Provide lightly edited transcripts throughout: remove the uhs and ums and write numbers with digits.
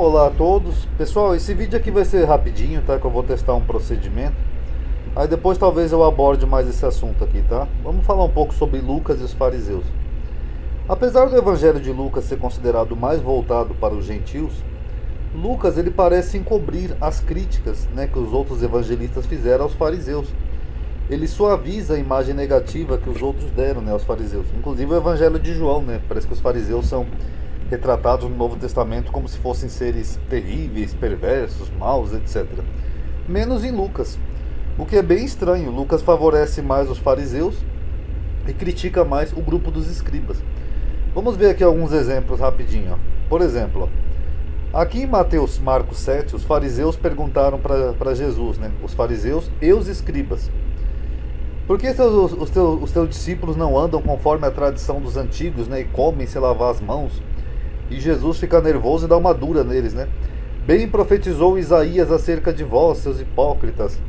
Olá a todos. Pessoal, esse vídeo aqui vai ser rapidinho, tá? Que eu vou testar um procedimento. Aí depois talvez eu aborde mais esse assunto aqui, tá? Vamos falar um pouco sobre Lucas e os fariseus. Apesar do evangelho de Lucas ser considerado mais voltado para os gentios, Lucas ele parece encobrir as críticas, né, que os outros evangelistas fizeram aos fariseus. Ele suaviza a imagem negativa que os outros deram, né, aos fariseus. Inclusive o evangelho de João, né? Parece que os fariseus são retratados no Novo Testamento como se fossem seres terríveis, perversos, maus, etc. Menos em Lucas, o que é bem estranho. Lucas favorece mais os fariseus e critica mais o grupo dos escribas. Vamos ver aqui alguns exemplos rapidinho. Por exemplo, aqui em Marcos 7, os fariseus perguntaram para Jesus, né? Os fariseus e os escribas: por que os teus discípulos não andam conforme a tradição dos antigos, né? E comem sem lavar as mãos? E Jesus fica nervoso e dá uma dura neles, né? Bem profetizou Isaías acerca de vós, seus hipócritas.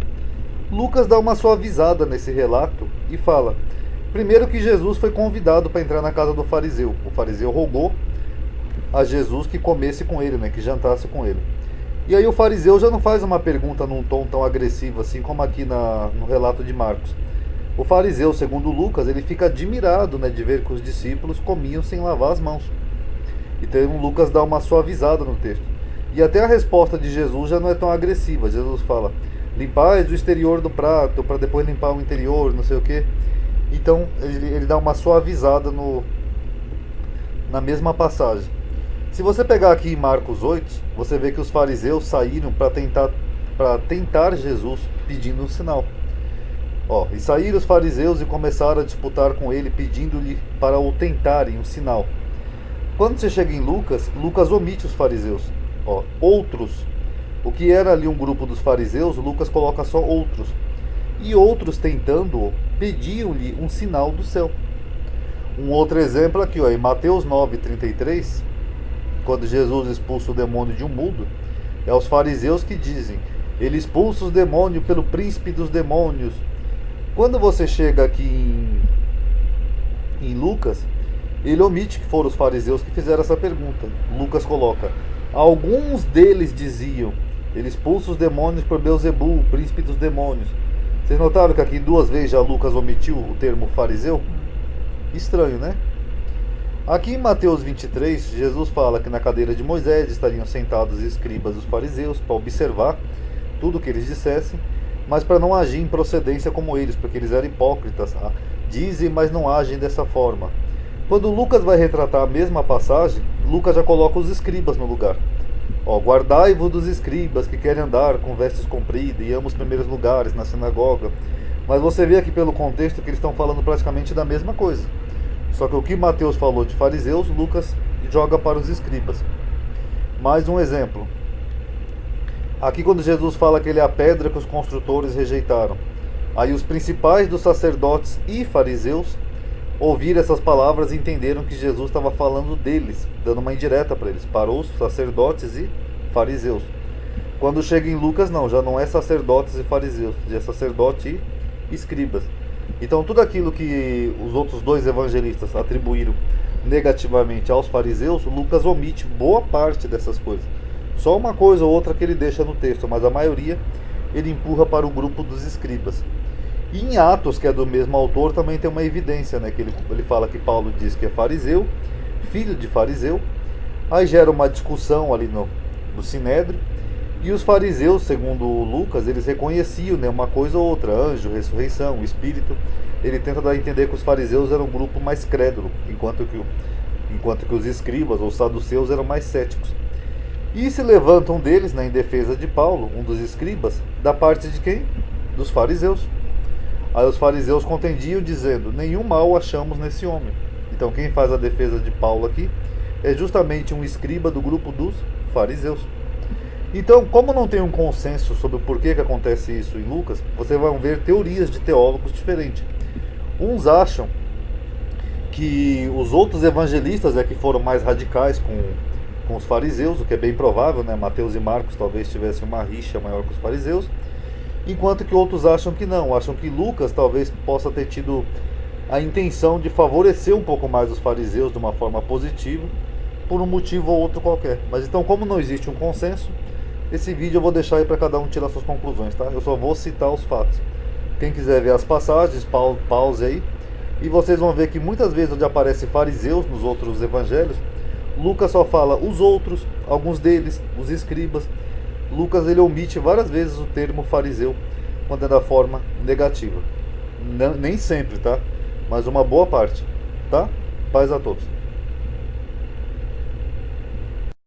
Lucas dá uma suavizada nesse relato e fala: primeiro que Jesus foi convidado para entrar na casa do fariseu. O fariseu rogou a Jesus que comesse com ele, né? Que jantasse com ele. E aí o fariseu já não faz uma pergunta num tom tão agressivo assim como aqui no relato de Marcos. O fariseu, segundo Lucas, ele fica admirado, né, de ver que os discípulos comiam sem lavar as mãos. Então Lucas dá uma suavizada no texto. E até a resposta de Jesus já não é tão agressiva. Jesus fala: limpais o exterior do prato para depois limpar o interior, não sei o que. Então ele dá uma suavizada na mesma passagem. Se você pegar aqui em Marcos 8, você vê que os fariseus saíram para tentar Jesus pedindo um sinal. E saíram os fariseus e começaram a disputar com ele, pedindo-lhe para o tentarem um sinal. Quando você chega em Lucas, Lucas omite os fariseus. Outros. O que era ali um grupo dos fariseus, Lucas coloca só outros. E outros tentando-o, pediam-lhe um sinal do céu. Um outro exemplo aqui, em Mateus 9:33, quando Jesus expulsa o demônio de um mudo, é os fariseus que dizem: ele expulsa os demônios pelo príncipe dos demônios. Quando você chega aqui em Lucas, ele omite que foram os fariseus que fizeram essa pergunta. Lucas coloca: alguns deles diziam: ele expulsa os demônios por Beelzebul, o príncipe dos demônios. Vocês notaram que aqui duas vezes já Lucas omitiu o termo fariseu? Estranho, né? Aqui em Mateus 23, Jesus fala que na cadeira de Moisés estariam sentados os escribas dos fariseus para observar tudo o que eles dissessem, mas para não agir em procedência como eles, porque eles eram hipócritas. Dizem, mas não agem dessa forma. Quando Lucas vai retratar a mesma passagem, Lucas já coloca os escribas no lugar. Guardai-vos dos escribas que querem andar com vestes compridas e amam os primeiros lugares na sinagoga. Mas você vê aqui pelo contexto que eles estão falando praticamente da mesma coisa. Só que o que Mateus falou de fariseus, Lucas joga para os escribas. Mais um exemplo. Aqui quando Jesus fala que ele é a pedra que os construtores rejeitaram. Aí os principais dos sacerdotes e fariseus ouviram essas palavras e entenderam que Jesus estava falando deles, dando uma indireta para eles, para os sacerdotes e fariseus. Quando chega em Lucas, não, já não é sacerdotes e fariseus, já é sacerdote e escribas. Então tudo aquilo que os outros dois evangelistas atribuíram negativamente aos fariseus, Lucas omite boa parte dessas coisas. Só uma coisa ou outra que ele deixa no texto, mas a maioria ele empurra para o grupo dos escribas. E em Atos, que é do mesmo autor, também tem uma evidência, né? Que ele fala que Paulo diz que é fariseu, filho de fariseu. Aí gera uma discussão ali no Sinédrio. E os fariseus, segundo Lucas, eles reconheciam, né, uma coisa ou outra: anjo, ressurreição, espírito. Ele tenta dar a entender que os fariseus eram um grupo mais crédulo, enquanto que os escribas ou saduceus eram mais céticos. E se levantam deles, né, em defesa de Paulo, um dos escribas, da parte de quem? Dos fariseus. Aí os fariseus contendiam, dizendo: nenhum mal achamos nesse homem. Então quem faz a defesa de Paulo aqui é justamente um escriba do grupo dos fariseus. Então, como não tem um consenso sobre o porquê que acontece isso em Lucas, você vai ver teorias de teólogos diferentes. Uns acham que os outros evangelistas é que foram mais radicais com os fariseus, o que é bem provável, né? Mateus e Marcos talvez tivessem uma rixa maior com os fariseus. Enquanto que outros acham que não, acham que Lucas talvez possa ter tido a intenção de favorecer um pouco mais os fariseus de uma forma positiva, por um motivo ou outro qualquer. Mas então, como não existe um consenso, esse vídeo eu vou deixar aí para cada um tirar suas conclusões, tá? Eu só vou citar os fatos. Quem quiser ver as passagens, pause aí. E vocês vão ver que muitas vezes onde aparece fariseus nos outros evangelhos, Lucas só fala os outros, alguns deles, os escribas. Lucas ele omite várias vezes o termo fariseu quando é da forma negativa. Nem sempre, tá? Mas uma boa parte, tá? Paz a todos.